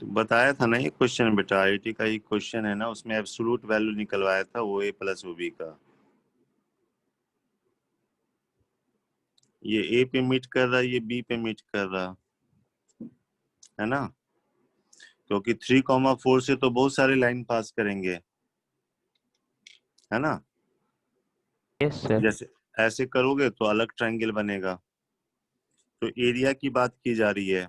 तो बताया था ना ये क्वेश्चन बेटा, आईआईटी का ही क्वेश्चन है ना, उसमें एब्सोल्यूट वैल्यू निकलवाया था ओ ए प्लस ओ बी का। ये ए पे मीट कर रहा, ये बी पे मीट कर रहा है ना, क्योंकि 3,4 से तो बहुत सारे लाइन पास करेंगे, है ना। Yes sir. जैसे ऐसे करोगे तो अलग ट्रायंगल बनेगा। तो एरिया की बात की जा रही है,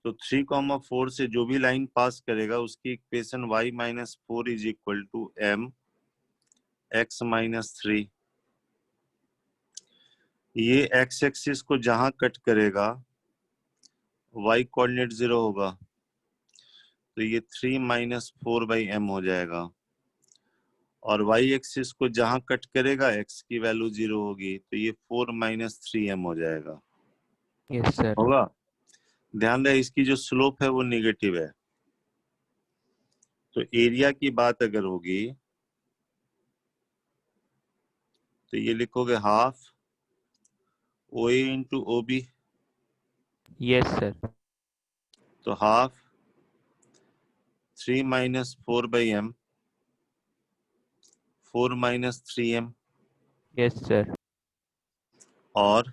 तो 3,4 से जो भी लाइन पास करेगा उसकी equation y-4 is equal to m x-3। ये x एक्सिस को जहां कट करेगा y कोऑर्डिनेट 0 होगा, तो ये 3-4/m हो जाएगा। और y एक्सिस को जहां कट करेगा x की वैल्यू 0 होगी, तो ये 4-3m हो जाएगा। Yes sir. होगा। ध्यान रहे इसकी जो स्लोप है वो निगेटिव है। तो एरिया की बात अगर होगी तो ये लिखोगे half O A into O B. Yes sir. तो half 3-4/m 4-3m। Yes sir. और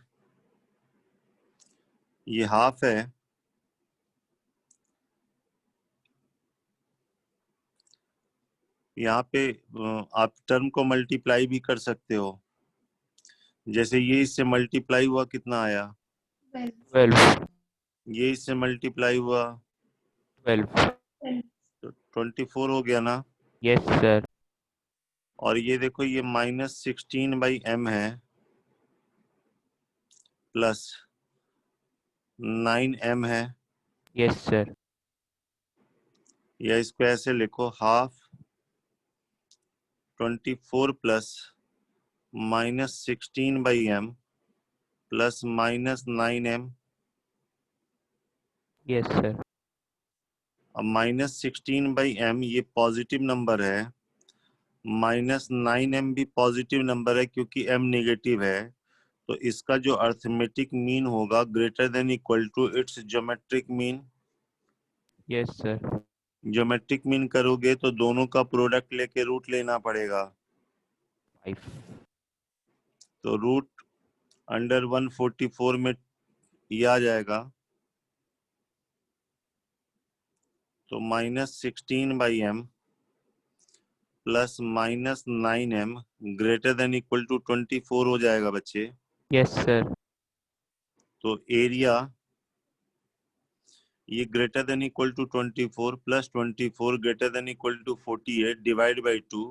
ये हाफ है, यहाँ पे आप टर्म को मल्टीप्लाई भी कर सकते हो। जैसे ये इससे मल्टीप्लाई हुआ कितना आया, 12। ये इससे मल्टीप्लाई हुआ 12। तो 24 हो गया ना। Yes sir. और ये देखो ये -16/m है प्लस 9m है, यस सर। या इसको ऐसे लिखो half 24 plus -16/m plus -9m। Yes sir. अब -16/m ये पॉजिटिव नंबर है, -9m भी पॉजिटिव नंबर है क्योंकि m नेगेटिव है। तो इसका जो अर्थमेटिक मीन होगा greater than equal to its geometric mean. Yes sir. Geometric mean करोगे तो दोनों का प्रोडक्ट लेके रूट लेना पड़ेगा। 5। तो रूट अंडर 144 में ये आ जाएगा, तो -16/m plus -9m greater than equal to 24 हो जाएगा बच्चे। Yes sir. तो एरिया ये greater than equal to 24 plus 24 greater than equal to 48 divide by 2,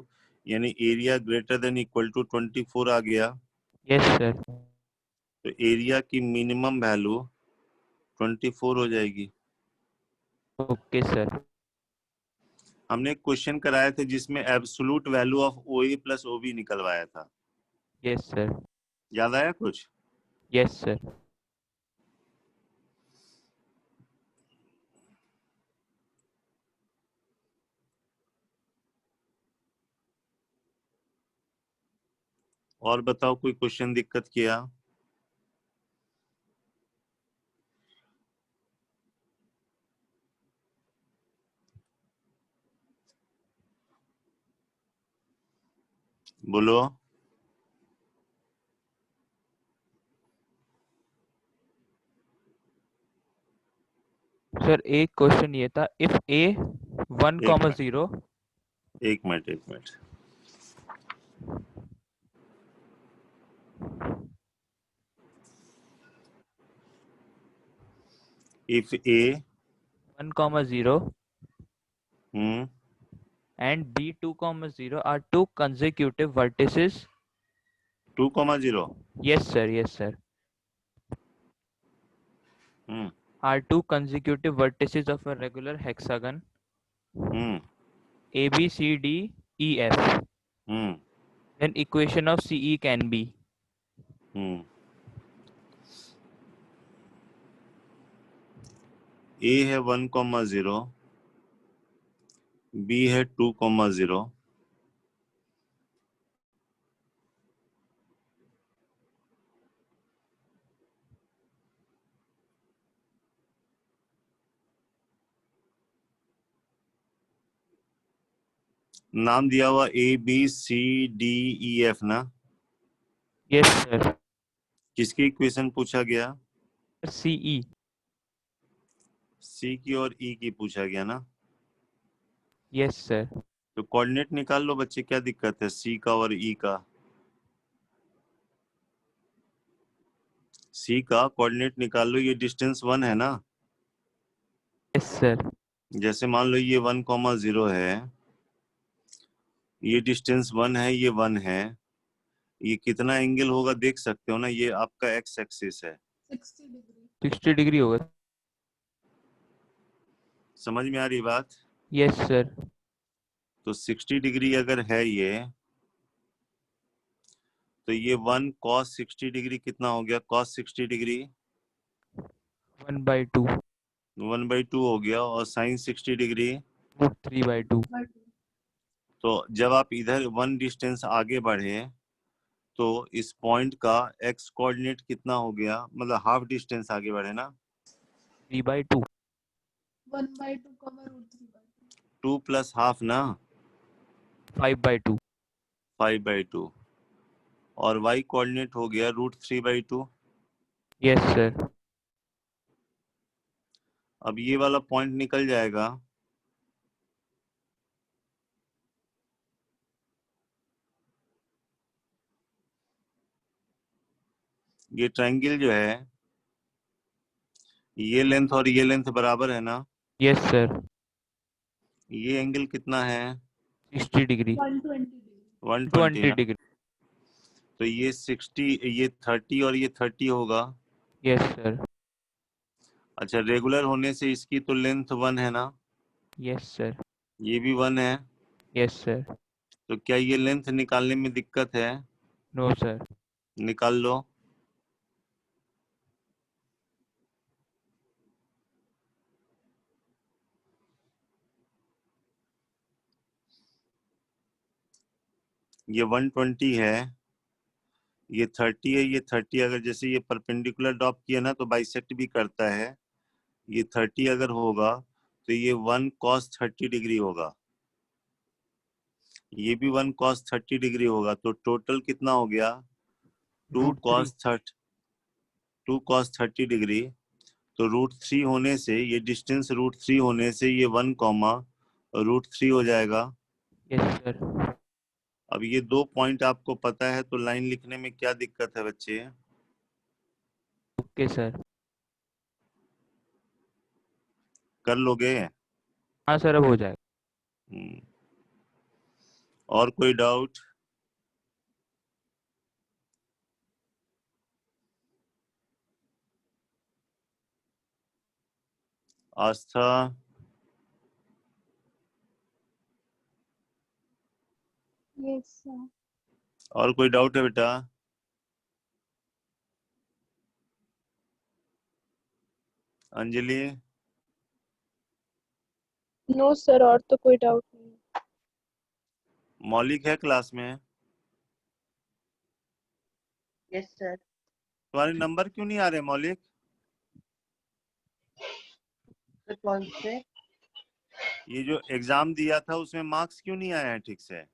यानी area greater than equal to 24 आ गया। Yes sir. तो एरिया की मिनिमम वैल्यू 24 हो जाएगी। Okay sir. हमने एक क्वेश्चन कराए थे जिसमें absolute value of O A plus O B निकलवाया था, यस सर। याद आया कुछ। Yes sir. और बताओ कोई क्वेश्चन दिक्कत किया। बोलो। सर एक क्वेश्चन ये था, इफ ए 1 एक कॉमा मिनट 0। एक मिनट एक minute. If A 1 comma 0 hmm and b 2 comma 0 are two consecutive vertices. 2,0 Yes sir. Yes sir. Hmm Are two consecutive vertices of a regular hexagon hmm a b c d e f, hmm then equation of ce can be. हम्म ए है 1,0, B है 2,0, नाम दिया हुआ ABCDEF ना? Yes sir. किसकी equation पूछा गया? CE। C की और E की पूछा गया ना? Yes sir. तो कोऑर्डिनेट निकाल लो बच्चे, क्या दिक्कत है C का और E का? C का कोऑर्डिनेट निकाल लो, ये डिस्टेंस 1 है ना? Yes sir. जैसे मान लो ये 1,0 है, ये डिस्टेंस 1 है, ये 1 है, ये कितना एंगल होगा देख सकते हो ना? ये आपका एक्स एक्सिस है। 60 डिग्री होगा। समझ में आ रही बात? Yes sir. तो 60 डिग्री अगर है ये, तो ये 1 cos 60 डिग्री कितना हो गया? cos 60 degree 1/2। 1/2 हो गया, और sin 60 डिग्री। √3/2। तो जब आप इधर 1 डिस्टेंस आगे बढ़े, तो इस पॉइंट का x कोऑर्डिनेट कितना हो गया? मतलब हाफ डिस्टेंस आगे बढ़े ना? 3/2। 2 प्लस हाफ ना? 5/2। 5/2। और y कोऑर्डिनेट हो गया √3/2। Yes sir. अब ये वाला पॉइंट निकल जाएगा, ये ट्रायंगल जो है, ये लेंथ और ये लेंथ बराबर है ना? Yes sir. ये एंगल कितना है? 60 डिग्री। 120 20 ना? डिग्री। तो ये 60, ये 30 और ये 30 होगा। Yes sir. अच्छा, रेगुलर होने से इसकी तो लेंथ 1 है ना? Yes sir. ये भी 1 है। Yes sir. तो क्या ये लेंथ निकालने में दिक्कत है? No sir. निकाल लो। ये 120 है, ये 30 है, ये 30 अगर जैसे ये परपेंडिकुलर ड्रॉप किया ना तो बाइसेक्ट भी करता है। ये 30 अगर होगा तो ये 1 cos 30 डिग्री होगा, ये भी 1 cos 30 डिग्री होगा। तो टोटल कितना हो गया? 2 √3। cos 30, 2 cos 30 degree. तो √3 होने से, ये डिस्टेंस √3 होने से ये 1 कॉमा √3 हो जाएगा। Yes sir. अब ये दो पॉइंट आपको पता है, तो लाइन लिखने में क्या दिक्कत है बच्चे? Okay sir. कर लोगे? हाँ सर, अब हो जाएगा। हम्म, और कोई डाउट? आस्था? Yes sir. और कोई डाउट है बेटा? अंजलि? नो सर, और तो कोई डाउट नहीं। मौलिक है क्लास में? Yes sir. तुम्हारे नंबर क्यों नहीं आ रहे मौलिक? सर कौन से? ये जो एग्जाम दिया था उसमें मार्क्स क्यों नहीं आए हैं ठीक से?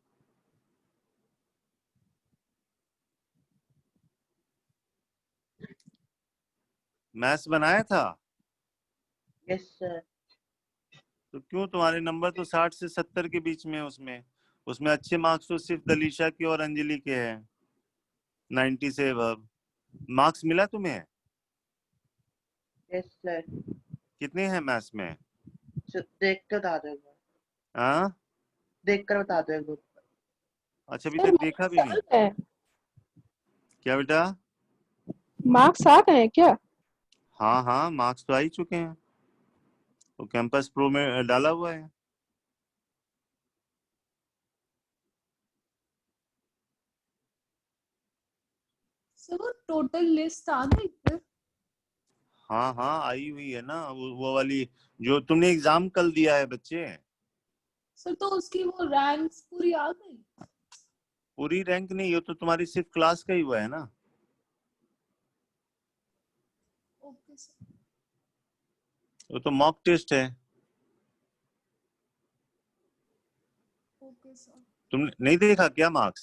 मैथ्स बनाया था? Yes sir. तो क्यों? तुम्हारे नंबर तो 60 से 70 के बीच में है उसमें। उसमें अच्छे मार्क्स तो सिर्फ दलीशा के और अंजलि के हैं, 90 से अब। मार्क्स मिला तुम्हें? Yes sir. कितने हैं मैथ्स में? देख कर बता दो एक बार। हाँ, देख कर बता दो एक बार। अच्छा अभी सर तक देखा भी मार्क्स आ नहीं? गए? क्या बेटा? मार्क्स आ गए हैं क्या? हाँ हाँ, मार्क्स तो आ ही चुके हैं, तो कैंपस प्रो में डाला हुआ है। सर वो टोटल लिस्ट आ गई फिर? हाँ हाँ, आई हुई है ना, वो वाली जो तुमने एग्जाम कल दिया है बच्चे। सर तो उसकी वो रैंक्स पूरी आ गई? पूरी रैंक नहीं, ये तो तुम्हारी सिर्फ क्लास का ही हुआ है ना। Okay sir. वो तो मॉक टेस्ट है। Okay sir. तुमने नहीं देखा क्या मार्क्स?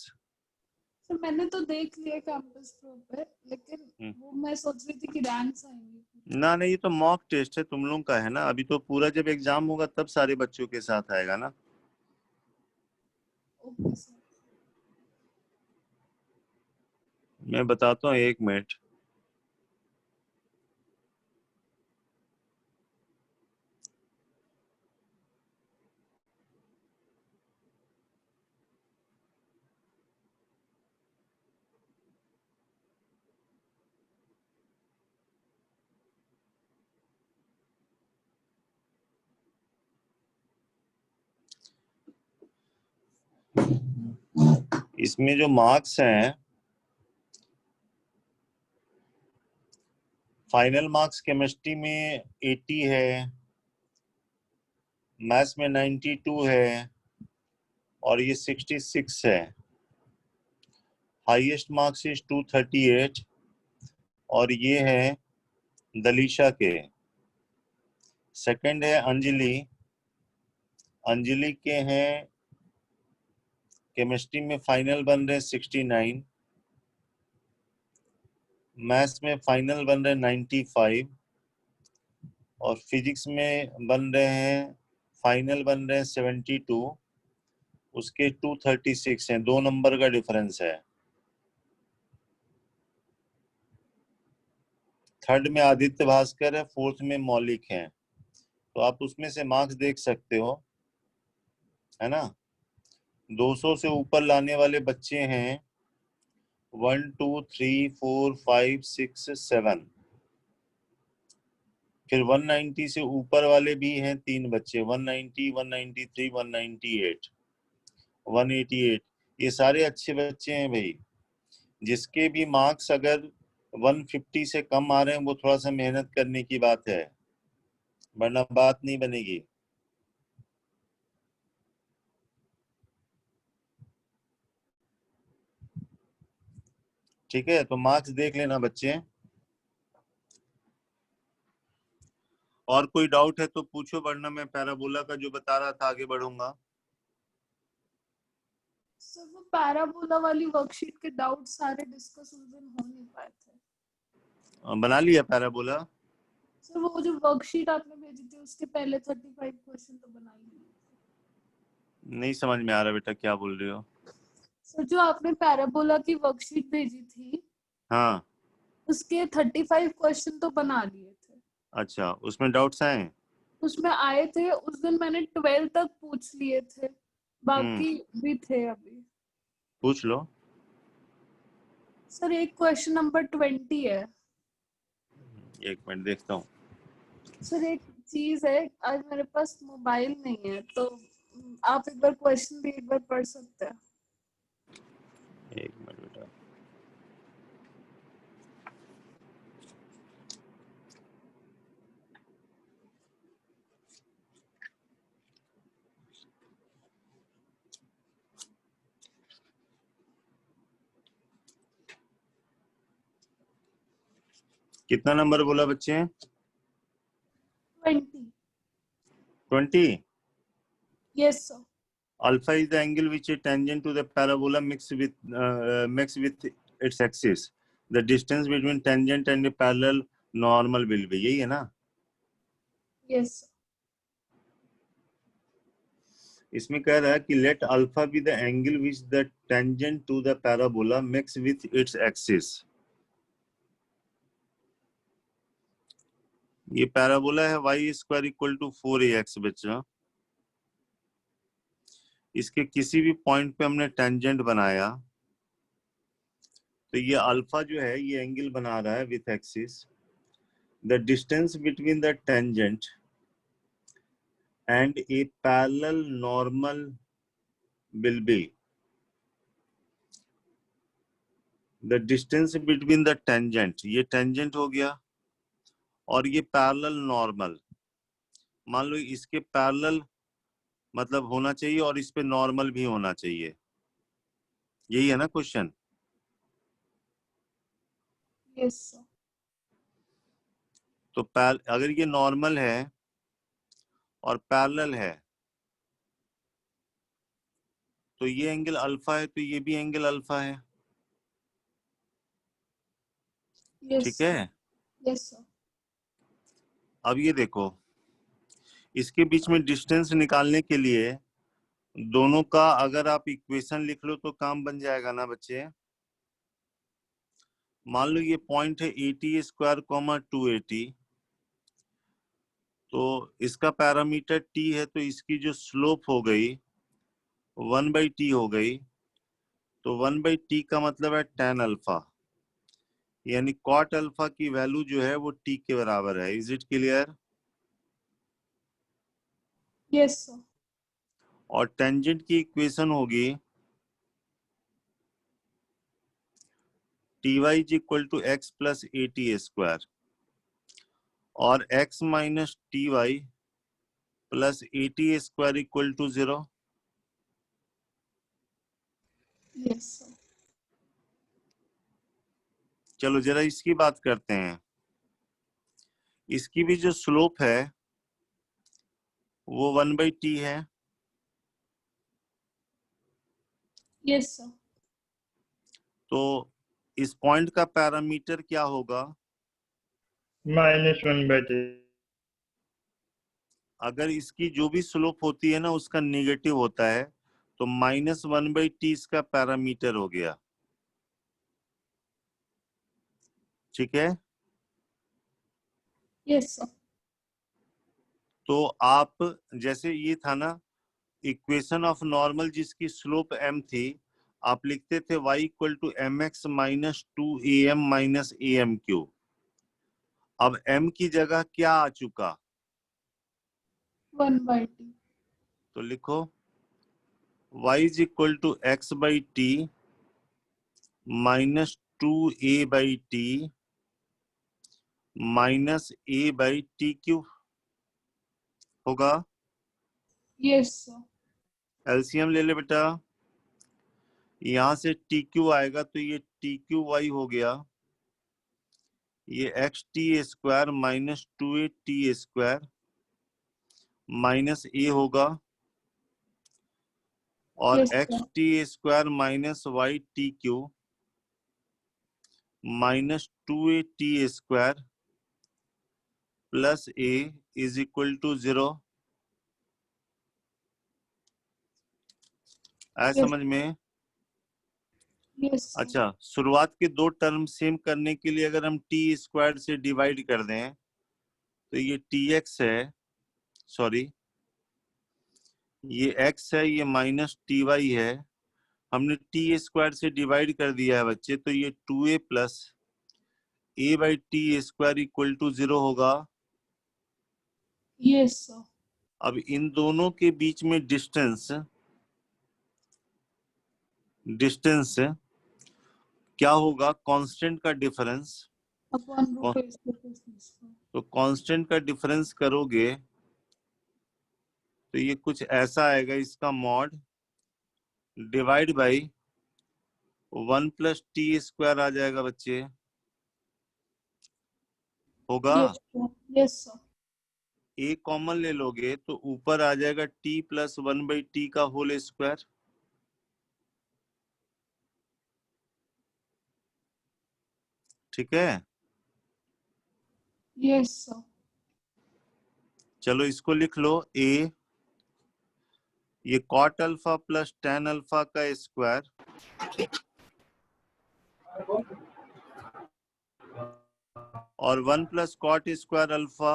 सर मैंने तो देख लिया कैंपस प्रो पे, लेकिन वो मैं सोच रही थी कि रैंक्स आएंगे। ना नहीं, ये तो मॉक टेस्ट है तुम लोग का, है ना। अभी तो पूरा जब एग्जाम होगा तब सारे बच्चों के साथ आएगा ना। Okay sir. मैं बताता हूँ, 1 मिनट। इसमें जो मार्क्स हैं, फाइनल मार्क्स केमिस्ट्री में 80 है, मैथ्स में 92 है, और ये 66 है। हाईएस्ट मार्क्स इज 238, और ये है दलीशा के। सेकंड है अंजलि। अंजलि के हैं केमिस्ट्री में फाइनल बन रहे 69, मैथ्स में फाइनल बन रहे 95, और फिजिक्स में बन रहे हैं फाइनल बन रहे हैं 72, उसके 236 हैं, 2 नंबर का डिफरेंस है। थर्ड में आदित्य भास्कर है, फोर्थ में मौलिक है। तो आप उसमें से मार्क्स देख सकते हो, है ना। 200 से ऊपर लाने वाले बच्चे हैं 1 2 3 4 5 6 7। फिर 190 से ऊपर वाले भी हैं 3 बच्चे, 190 193 198 188। ये सारे अच्छे बच्चे हैं भाई। जिसके भी मार्क्स अगर 150 से कम आ रहे हैं, वो थोड़ा सा मेहनत करने की बात है, वरना बात नहीं बनेगी। ठीक है, तो मार्क्स देख लेना बच्चे। और कोई डाउट है तो पूछो, वरना मैं पैराबोला का जो बता रहा था आगे बढ़ूंगा। सर वो पैराबोला वाली वर्कशीट के डाउट सारे डिस्कस उस दिन हो नहीं पाए थे। बना लिया पैराबोला? सर वो जो वर्कशीट आपने भेजी थी उसके पहले 35 क्वेश्चन तो बना ही लिए थे। नहीं समझ में आ रहा बेटा, क्या बोल रही हो? सर जो आपने पैराबोला की वर्कशीट भेजी थी, हाँ, उसके 35 क्वेश्चन तो बना लिए थे। अच्छा, उसमें डाउट्स आए? उसमें आए थे, उस दिन मैंने 12 तक पूछ लिए थे, बाकी भी थे अभी। पूछ लो। सर एक क्वेश्चन नंबर 20 है। 1 मिनट देखता हूँ। सर एक चीज है, आज मेरे पास मोबाइल नहीं है, तो आप एक बार क्वेश्चन भी एक बार पढ़ सकते हैं। 1 मिनट बेटा। कितना नंबर बोला बच्चे? 20। 20। Yes sir. Alpha is the angle which is tangent to the parabola mixed with its axis. The distance between tangent and the parallel normal will be, यही है ना? Yes sir. इसमें कह रहा है कि let alpha be the angle which the tangent to the parabola mixed with its axis. ये parabola है y² = 4ax बच्चा। इसके किसी भी पॉइंट पे हमने टेंजेंट बनाया, तो ये अल्फा जो है ये एंगल बना रहा है with axis. The distance between the tangent and A parallel normal will be, the distance between the tangent, ये टेंजेंट हो गया, और ये पैरेलल नॉर्मल। मान लो इसके पैरेलल मतलब होना चाहिए और इस पे नॉर्मल भी होना चाहिए, यही है ना क्वेश्चन? Yes sir. तो अगर ये नॉर्मल है और पैरेलल है, तो ये एंगल अल्फा है, तो ये भी एंगल अल्फा है। Yes, ठीक sir. है, Yes, sir. अब ये देखो, इसके बीच में डिस्टेंस निकालने के लिए दोनों का अगर आप इक्वेशन लिख लो तो काम बन जाएगा ना बच्चे। मान लो ये पॉइंट है 80 स्क्वायर कॉमा 280, तो इसका पैरामीटर t है, तो इसकी जो स्लोप हो गई 1/t हो गई, तो 1/t का मतलब है tan अल्फा, यानी cot अल्फा की वैल्यू जो है वो t के बराबर है। Is it clear? Yes, sir. और टेंजेंट की इक्वेशन होगी ty is equal to x plus a t square, और x minus t y plus a t square equal to 0। Yes, sir. चलो जरा इसकी बात करते हैं। इसकी भी जो स्लोप है वो 1/t है, Yes, sir. तो इस पॉइंट का पैरामीटर क्या होगा? -1/t। अगर इसकी जो भी स्लोप होती है ना उसका नेगेटिव होता है, तो -1/t इसका पैरामीटर हो गया। ठीक है, Yes, sir. तो आप जैसे ये था ना इक्वेशन ऑफ नॉर्मल जिसकी स्लोप m थी, आप लिखते थे y equal to mx minus 2am minus am3। अब m की जगह क्या आ चुका? 1/t. तो लिखो y is equal to x by t minus 2a/t minus a/t³ होगा। Yes, sir. एलसीएम ले ले बेटा, यहां से tq आएगा तो ये tqy हो गया, ये xt square minus 2at square minus a होगा, और Yes, sir. xt square minus ytq minus 2at square plus a is equal to 0। आया Yes. समझ में? Yes, sir. अच्छा, शुरुआत के दो टर्म सेम करने के लिए अगर हम टी स्क्वायर से डिवाइड कर दें तो ये tx है, सॉरी ये x है, ये माइनस ty है, हमने टी स्क्वायर से डिवाइड कर दिया है बच्चे, तो ये 2a plus a/t square equal to 0 होगा। Yes, sir. अब इन दोनों के बीच में डिस्टेंस क्या होगा? कांस्टेंट का difference. Upon root is the distance, sir. तो कांस्टेंट का डिफरेंस करोगे तो ये कुछ ऐसा आएगा, इसका mod divide by 1 plus T square आ जाएगा बच्चे, होगा। Yes, sir. Yes, sir. A common ले लोगे तो ऊपर आ जाएगा t प्लस 1/t का होल स्क्वायर। ठीक है, Yes, sir. चलो इसको लिख लो a, ये cot alpha plus tan alpha का स्क्वायर और 1 plus cot square alpha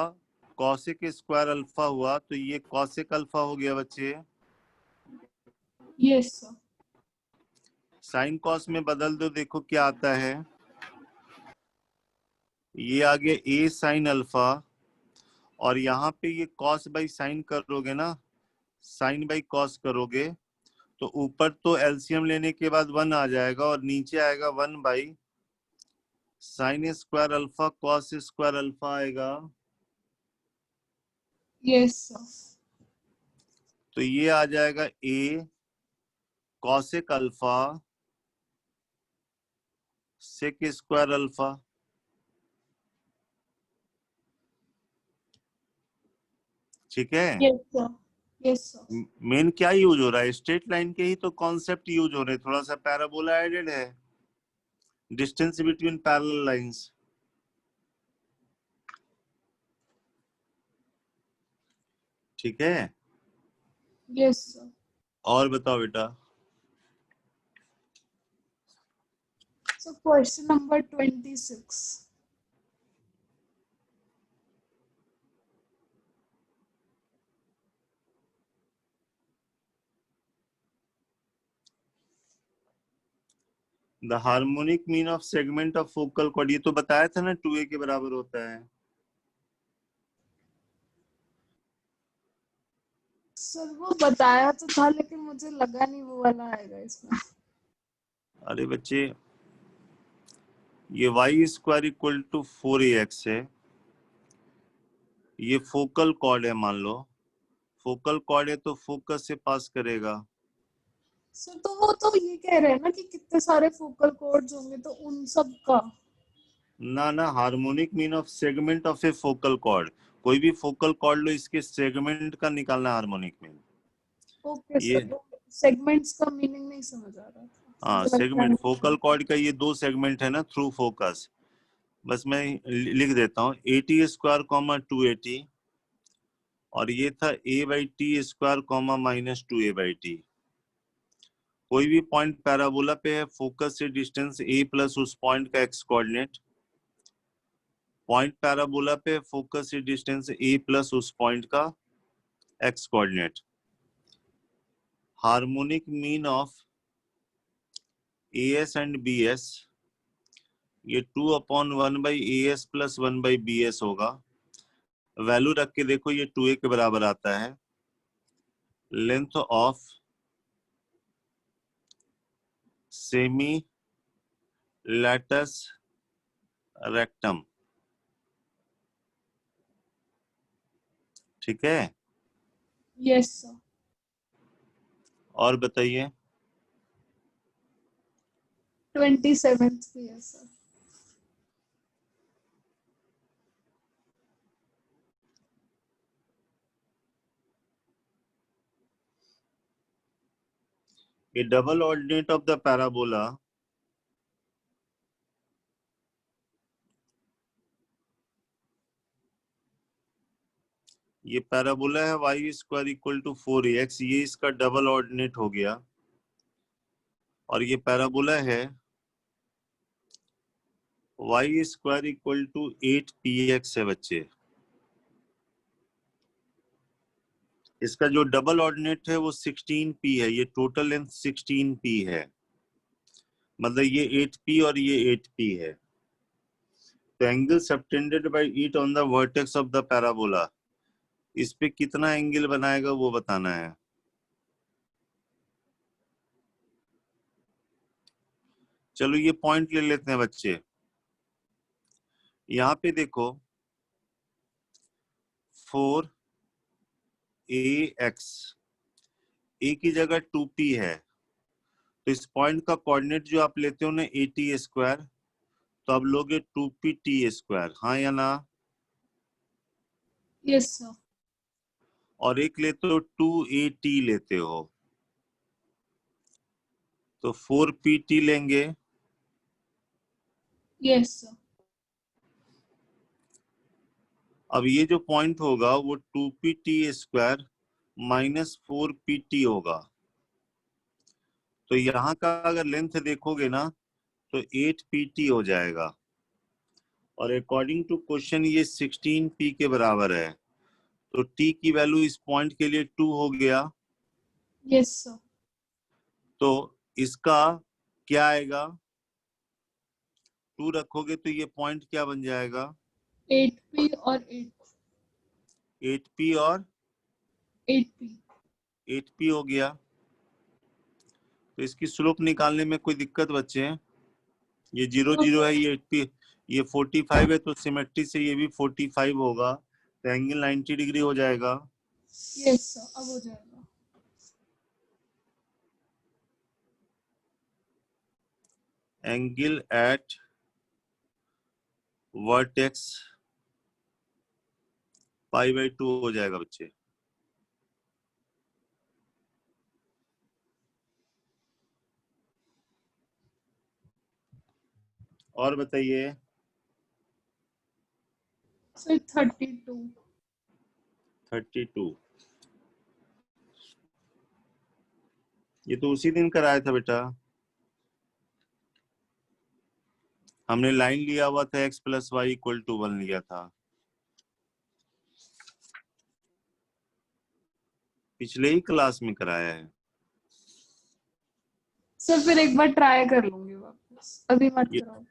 cosec square alpha हुआ, तो ये कॉसिक अल्फा हो गया बच्चे। Yes, sir. साइन कॉस में बदल दो, देखो क्या आता है। ये आ गया a साइन अल्फा, और यहाँ पे ये कॉस बाई साइन करोगे ना, साइन बाई कॉस करोगे तो ऊपर तो एलसीएम लेने के बाद 1 आ जाएगा और नीचे आएगा 1 by sine square alpha cos square alpha आएगा। Yes, sir. तो ये आ जाएगा a cosec alpha sec square alpha. ठीक है, Yes, sir. Yes sir. Main क्या यूज हो रहा है, स्ट्रेट लाइन के ही तो कॉन्सेप्ट यूज हो रहे हैं, थोड़ा सा पैराबोला एडेड है, डिस्टेंस बिटवीन पैरेलल लाइंस। ठीक है, यस सर। और बताओ बेटा। So question number 26. The harmonic mean of segment of focal cord, ये तो बताया था ना 2a के बराबर होता है। सर वो बताया तो था लेकिन मुझे लगा नहीं वो वाला आएगा इसमें। अरे बच्चे, ये Y square equal to 4ax है, ये फोकल कॉर्ड है, मान लो फोकल कॉर्ड है तो फोकस से पास करेगा। सर तो वो तो ये कह रहे हैं ना कि कितने सारे फोकल कॉर्ड्स होंगे तो उन सब का। ना, harmonic mean of segment of A focal cord, कोई भी फोकल कॉर्ड लो, इसके सेगमेंट का निकालना हार्मोनिक मीन। ओके ये सर, सेगमेंट्स का मीनिंग नहीं समझ आ रहा था। हाँ, मुझे लगता सेगमेंट है फोकल कॉर्ड का ये 2 सेगमेंट है ना, थ्रू फोकस। बस मैं लिख देता हूँ, 80 स्क्वायर कॉमा 280, और ये था a/t स्क्वायर कॉमा -2a/t। कोई भी पॉइंट पैराबोला पे है, फोकस से डिस्टेंस a प्लस उस पॉइंट का x कोऑर्डिनेट, पॉइंट पैराबोला पे फोकस से डिस्टेंस a प्लस उस पॉइंट का x coordinate. Harmonic mean of as and bs, ये 2/1/as प्लस 1/bs होगा। वैल्यू रख के देखो, ये 2a के बराबर आता है। Length of semi latus rectum, ठीक है। Yes sir. और बताइए। 27th भी है सर। A double ordinate of the parabola ये पैराबोला है y square equal to 4ax, ये इसका डबल ऑर्डिनेट हो गया। और ये पैराबोला है y square equal to 8px है बच्चे। इसका जो डबल ऑर्डिनेट है वो 16p है, ये टोटल लेंथ 16p है, मतलब ये 8p और ये 8p है। तो angle subtended bye it on the vertex of the parabola, इस पे कितना एंगल बनाएगा वो बताना है। चलो ये पॉइंट ले लेते हैं बच्चे। यहाँ पे देखो 4ax, a की जगह 2p है, तो इस पॉइंट का कोऑर्डिनेट जो आप लेते हो ना 80 स्क्वायर, तो आप लोगे 2pt स्क्वायर, हाँ या ना। Yes sir. और एक लेते हो 2at लेते हो, तो 4pt लेंगे। Yes sir. अब ये जो पॉइंट होगा वो 2pt स्क्वायर -4pt होगा। तो यहाँ का अगर लेंथ देखोगे ना तो 8pt हो जाएगा, और अकॉर्डिंग टू क्वेश्चन ये 16p के बराबर है, तो t की वैल्यू इस पॉइंट के लिए 2 हो गया। Yes sir. तो इसका क्या आएगा, 2 रखोगे तो ये पॉइंट क्या बन जाएगा, 8p और 8p और 8p। 8p हो गया। तो इसकी स्लोप निकालने में कोई दिक्कत बच्चे हैं? ये 0 0 है, ये 8p, ये 45 है, तो सिमेट्री से ये भी 45 होगा, तो एंगल 90 डिग्री हो जाएगा। यस सर, अब हो जाएगा। एंगल एट वर्टेक्स π/2 हो जाएगा बच्चे। और बताइए। सर 32। 32। ये तो उसी दिन कराया था बेटा, हमने लाइन लिया हुआ था x + y = 1 लिया था, पिछले ही क्लास में कराया है। सर फिर एक बार ट्राई कर लूंगी वापस, अभी मत ये कराओ।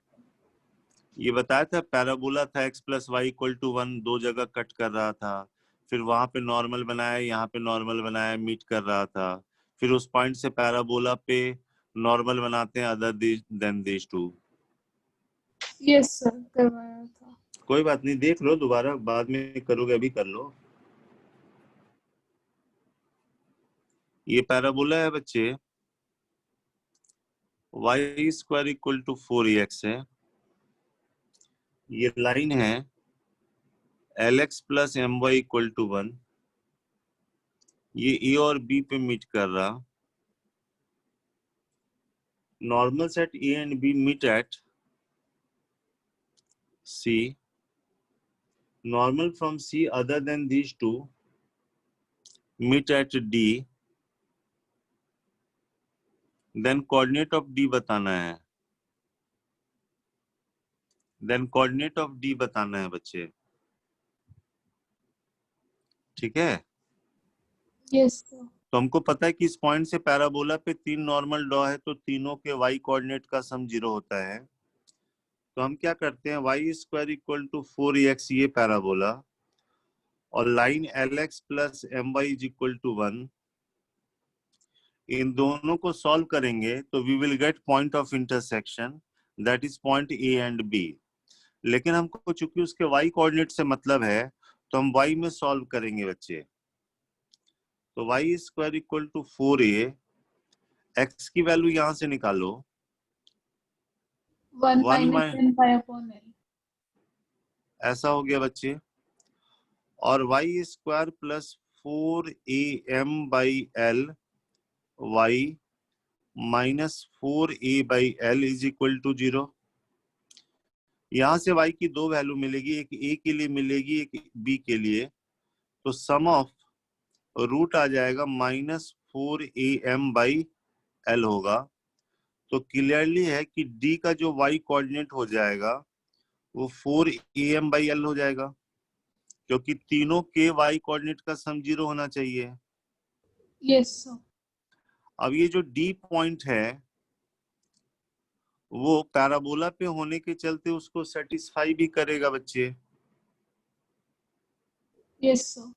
ये बताया था, पैराबोला था x + y = 1, दो जगह कट कर रहा था, फिर वहां पे नॉर्मल बनाया, यहाँ पे नॉर्मल बनाया, मीट कर रहा था, फिर उस पॉइंट से पैराबोला पे नॉर्मल बनाते हैं other than this two. Yes sir, करवाया था। कोई बात नहीं, देख लो दोबारा, बाद में करोगे, अभी कर लो। ये पैराबोला है बच्चे, y² = 4ax है, ये लाइन है lx + my = 1, ये ए और बी पे मीट कर रहा, normals at A and B meet at C, normal from C other than these two meet at D, then coordinate of D बताना है, then coordinate of D बताना है बच्चे, ठीक है। Yes sir. तो हमको पता है कि इस पॉइंट से पैराबोला पे 3 नॉर्मल ड्रॉ है, तो तीनों के y कोऑर्डिनेट का सम 0 होता है। तो हम क्या करते हैं, y² = 4ax ये पैराबोला, और लाइन lx + my = 1, इन दोनों को सॉल्व करेंगे तो we will get point of intersection, that is point A and B. लेकिन हमको चूंकि उसके y कोऑर्डिनेट से मतलब है, तो हम y में सॉल्व करेंगे बच्चे। तो y² = 4a, x की वैल्यू यहां से निकालो, 1 1 - 10π/L। ऐसा हो गया बच्चे, और y² + 4am/L y - 4a/L = 0। यहां से y की दो वैल्यू मिलेगी, एक a के लिए मिलेगी, एक b के लिए, तो सम ऑफ रूट आ जाएगा -4am/L होगा। तो क्लियरली है कि d का जो y कोऑर्डिनेट हो जाएगा वो 4am/L हो जाएगा, क्योंकि तीनों के y कोऑर्डिनेट का सम 0 होना चाहिए। Yes sir. अब ये जो d पॉइंट है वो पैराबोला पे होने के चलते उसको सेटिस्फाई भी करेगा बच्चे। Yes sir.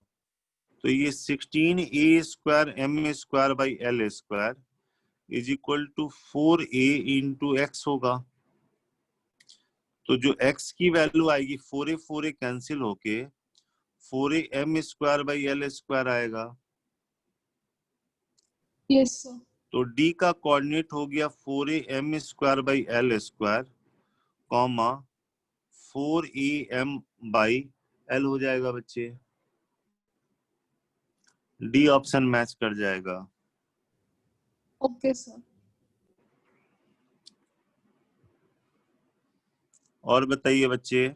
तो ये 16a² m² / L² = 4a × x होगा। तो जो x की वैल्यू आएगी 4a 4a कैंसिल होके 4a m² / L² आएगा। Yes sir. तो d का कोऑर्डिनेट हो गया 4a m² / L², comma 4a m/L हो जाएगा बच्चे। डी ऑप्शन मैच कर जाएगा। Okay sir. और बताइए बच्चे।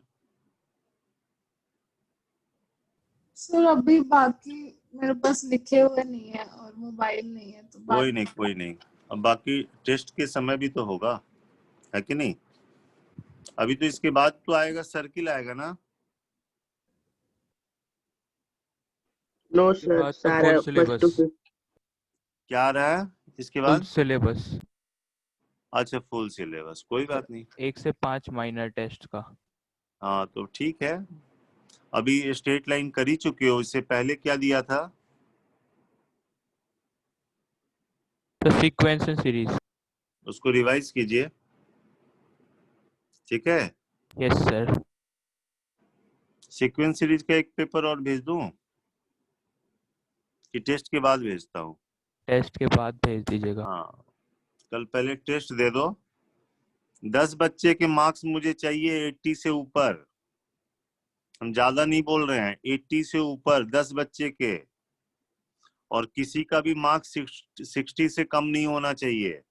सर अभी बाकी मेरे पास लिखे हुए नहीं है और मोबाइल नहीं है, तो बाद में कोई नहीं, अब बाकी टेस्ट के समय भी तो होगा, है कि नहीं। अभी तो इसके बाद तो आएगा, सर्किल आएगा ना। नो इसके सर, बाद तो सारा full first two syllabus. Fifth. क्या आ रहा है इसके फुल बाद? सिलेबस अच्छा, फुल सिलेबस, कोई बात नहीं। 1 से 5 माइनर टेस्ट का। हाँ तो ठीक है, अभी स्ट्रेट लाइन कर ही चुके हो, इससे पहले क्या दिया था? तो सीक्वेंस एंड सीरीज। उसको रिवाइज कीजिए, ठीक है। Yes sir. सीक्वेंस सीरीज का एक पेपर और भेज दूं कि टेस्ट के बाद भेजता हूँ? टेस्ट के बाद भेज दीजिएगा। हाँ, कल पहले टेस्ट दे दो। 10 बच्चे के मार्क्स मुझे चाहिए 80 से ऊपर, हम ज्यादा नहीं बोल रहे हैं, 80 से ऊपर 10 बच्चे के, और किसी का भी मार्क्स 60 से कम नहीं होना चाहिए,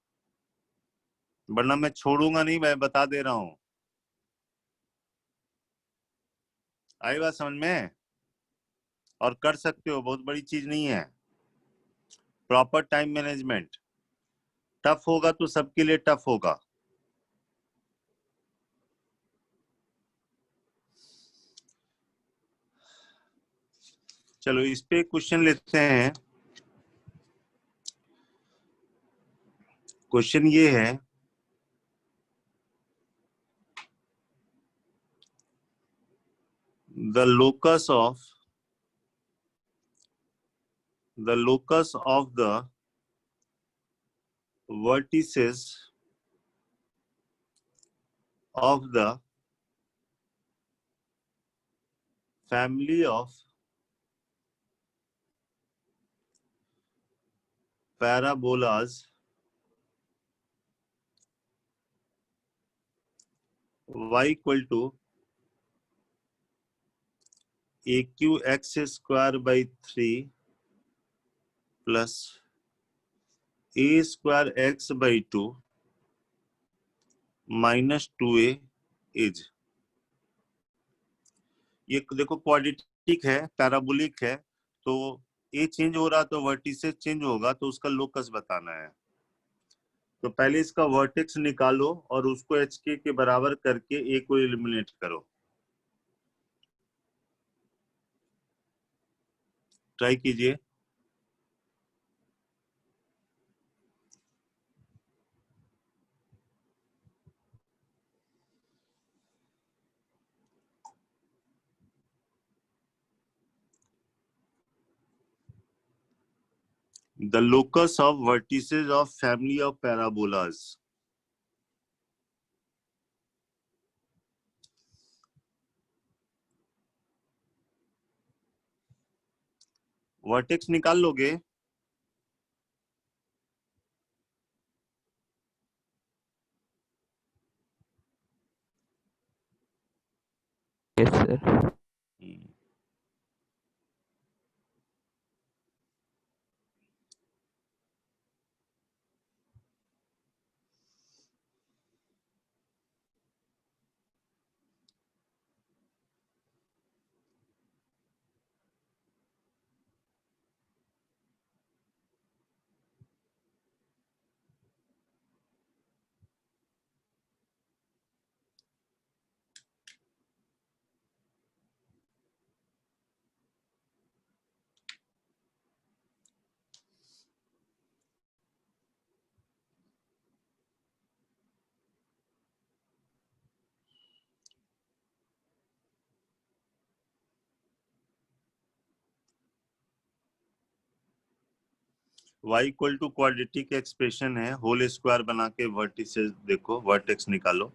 वरना मैं छोड़ूंगा नहीं, मैं बता दे रहा हूँ। आई बात समझ में? और कर सकते हो, बहुत बड़ी चीज नहीं है। Proper time management. टफ होगा तो सबके लिए टफ होगा। चलो इस पे क्वेश्चन लेते हैं। क्वेश्चन ये है, the locus of the vertices of the family of parabolas y equal to aqx square by 3 plus a square x by 2 minus 2a is। ये देखो क्वाड्रेटिक है, पैराबोलिक है, तो ए चेंज हो रहा तो वर्टिसेस चेंज होगा, तो उसका लोकस बताना है। तो पहले इसका वर्टेक्स निकालो और उसको एच के बराबर करके ए को एलिमिनेट करो। ट्राई कीजिए। The locus of vertices of family of parabolas। Vertex निकाल लोगे? Yes sir. y equal to quadratic expression है, होल स्क्वायर बना के वर्टिसेस देखो, वर्टेक्स निकालो।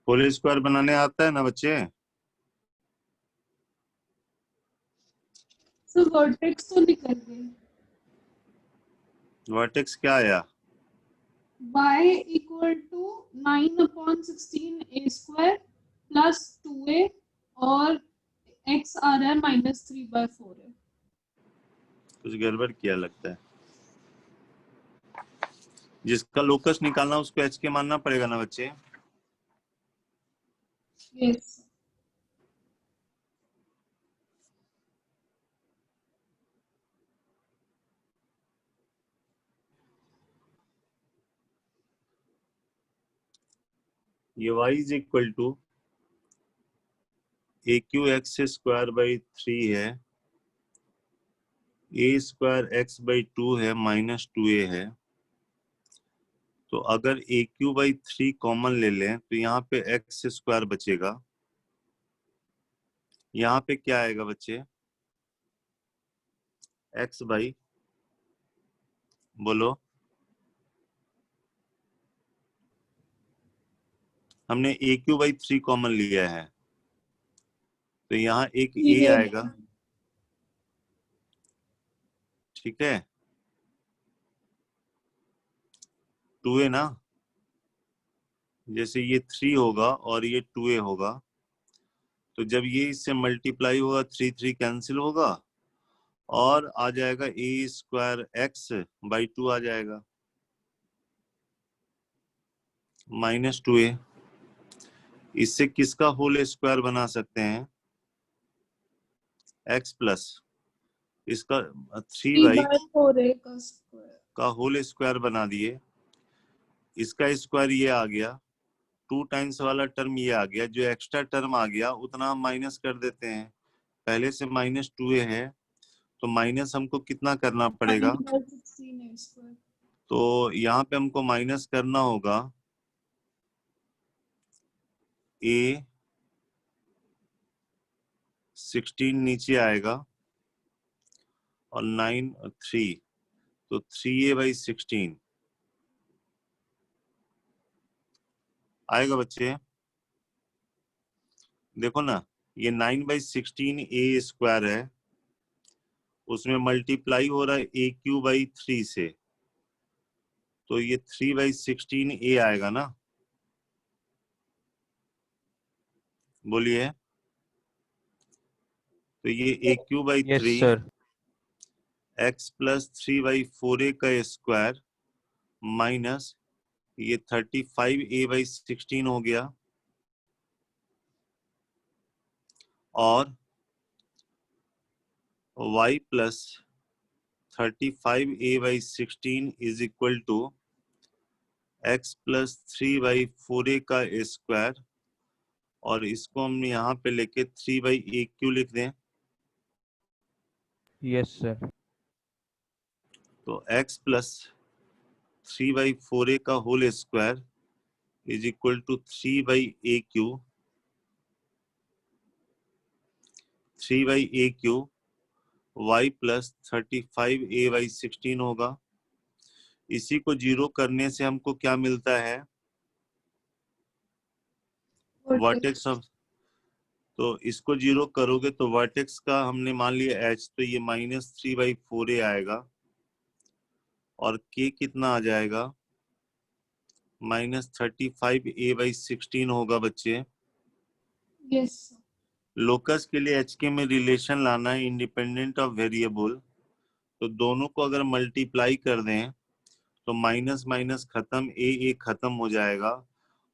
होल स्क्वायर बनाने आता है ना बच्चे? सर वर्टेक्स तो निकल गए। वर्टेक्स क्या आया? y equal to 9/16 a² plus 2a और x आ रहा है -3/4 है। कुछ गड़बड़ किया लगता है। जिसका लोकस निकालना उसको एच के मानना पड़ेगा ना बच्चे। यस ये y is equal to AQ(x²/3 है, A²x/2 है, -2a है। तो अगर AQ/3 कॉमन ले लें तो यहाँ पे x² बचेगा। यहाँ पे क्या आएगा बच्चे? x बाई, बोलो, हमने AQ/3 कॉमन लिया है तो यहाँ एक a आएगा, ठीक है, 2a ना, जैसे ये 3 होगा और ये 2a होगा, तो जब ये इससे मल्टीप्लाई होगा 3 कैंसिल होगा और आ जाएगा A²x/2 आ जाएगा, -2a। इससे किसका होल स्क्वायर बना सकते हैं? x प्लस इसका 3/4 का होल स्क्वायर बना दिए। इसका स्क्वायर ये आ गया, 2 टाइम्स वाला टर्म ये आ गया, जो एक्स्ट्रा टर्म आ गया उतना हम माइनस कर देते हैं। पहले से -2a है तो माइनस हमको कितना करना पड़ेगा? 9/16 तो यहाँ पे हमको माइनस करना होगा A16 नीचे आएगा और 9 3, तो 3a/16 आएगा बच्चे। देखो ना, ये 9/16 A² है, उसमें मल्टीप्लाई हो रहा है AQ/3 से, तो ये 3/16 आएगा ना, बोलिए। तो ये AQ/3 yes sir. x plus 3/4a का स्क्वायर माइनस ये 35a/16 हो गया, और y plus 35a/16 is equal to x plus 3/4a का स्क्वायर, और इसको हम यहाँ पे लेके 3/AQ लिख दें, यस सर। तो x प्लस 3/4a का whole square is equal to 3/AQ। 3/AQ y plus 35a/16 होगा। इसी को जीरो करने से हमको क्या मिलता है? वर्टेक्स ऑफ, तो इसको जीरो करोगे तो वर्टेक्स का हमने मान लिया h, तो ये -3/4a आएगा, और k कितना आ जाएगा? -35a/16 होगा बच्चे। यस लोकस के लिए hk में रिलेशन लाना है इंडिपेंडेंट ऑफ वेरिएबल, तो दोनों को अगर मल्टीप्लाई कर दें तो माइनस माइनस खत्म, a खत्म हो जाएगा,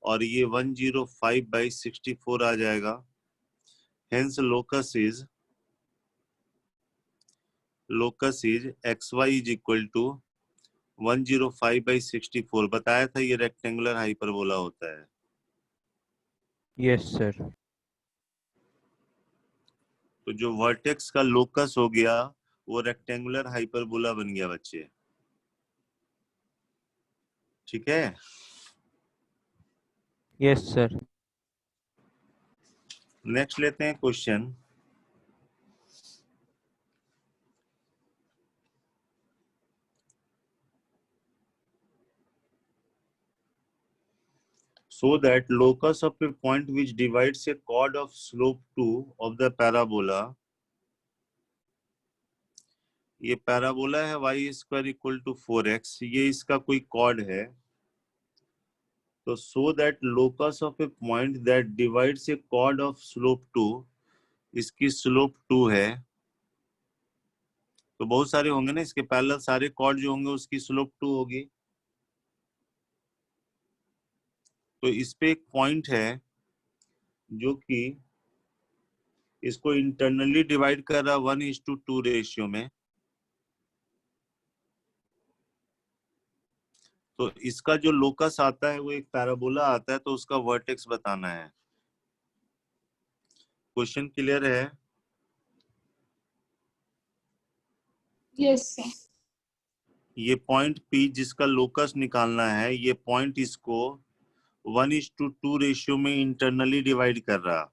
और ये 105/64 आ जाएगा। Hence locus is xy is equal to 105/64। बताया था ये रेक्टेंगुलर हाइपरबोला होता है। Yes sir. तो जो वर्टेक्स का लोकस हो गया वो रेक्टेंगुलर हाइपरबोला बन गया बच्चे, ठीक है। Yes sir. नेक्स्ट लेते हैं question. So that locus of a point which divides a chord of slope 2 of the parabola ये पैराबोला है y square equal to 4x, ये इसका कोई कॉर्ड है। तो so that locus of a point that divides a chord of slope 2, इसकी slope 2 है। तो बहुत सारे होंगे ना इसके पैरेलल, सारे कॉर्ड जो होंगे उसकी स्लोप 2 होगी। तो इस पे एक पॉइंट है जो कि इसको इंटरनली डिवाइड कर रहा है 1:2 रेशियो में। तो इसका जो लोकस आता है वो एक पैराबोला आता है, तो उसका वर्टेक्स बताना है। क्वेश्चन क्लियर है? Yes sir. ये पॉइंट P जिसका लोकस निकालना है, ये पॉइंट इसको 1:2 रेशियो में इंटरनली डिवाइड कर रहा।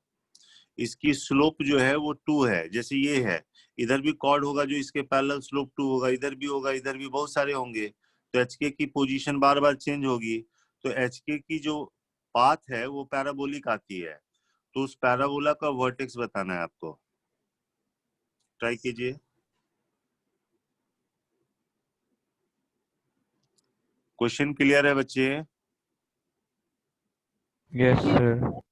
इसकी स्लोप जो है वो 2 है। जैसे ये है, इधर भी कॉर्ड होगा जो इसके पैरेलल स्लोप 2 होगा, इधर भी होगा, इधर भी बहुत सारे होंगे। तो HK की पोजीशन बार बार चेंज होगी। तो HK की जो पाथ है वो पैराबोलिक आती है। तो उस पैराबोला का वर्टेक्स बताना है आपको। ट्राई कीजिए। क्वेश्चन क्लियर है बच्चे? Yes, sir.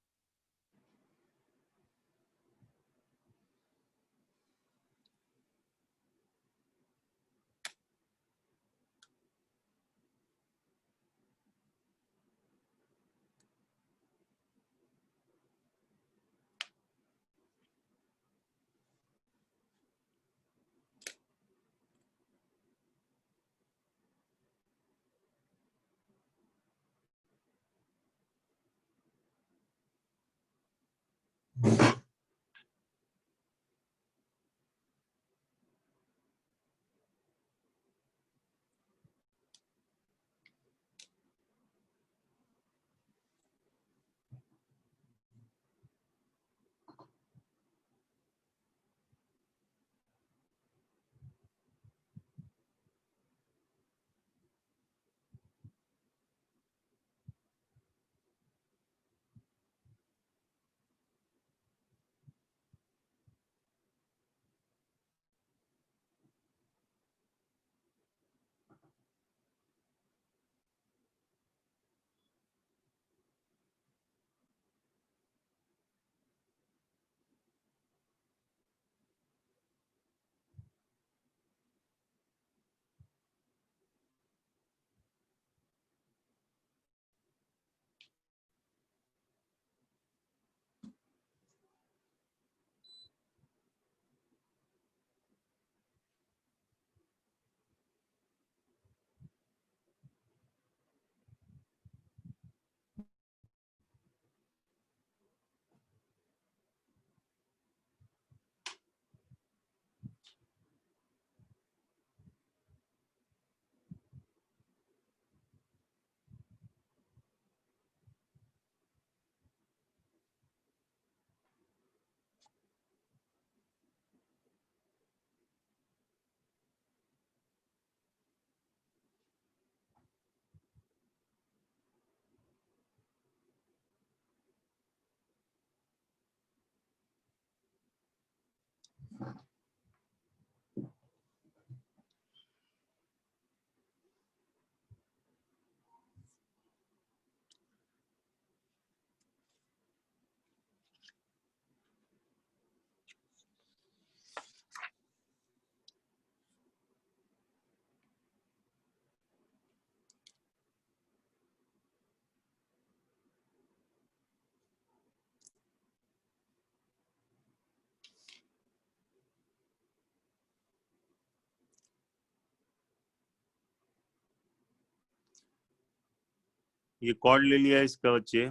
ये कॉर्ड ले लिया इसका बच्चे,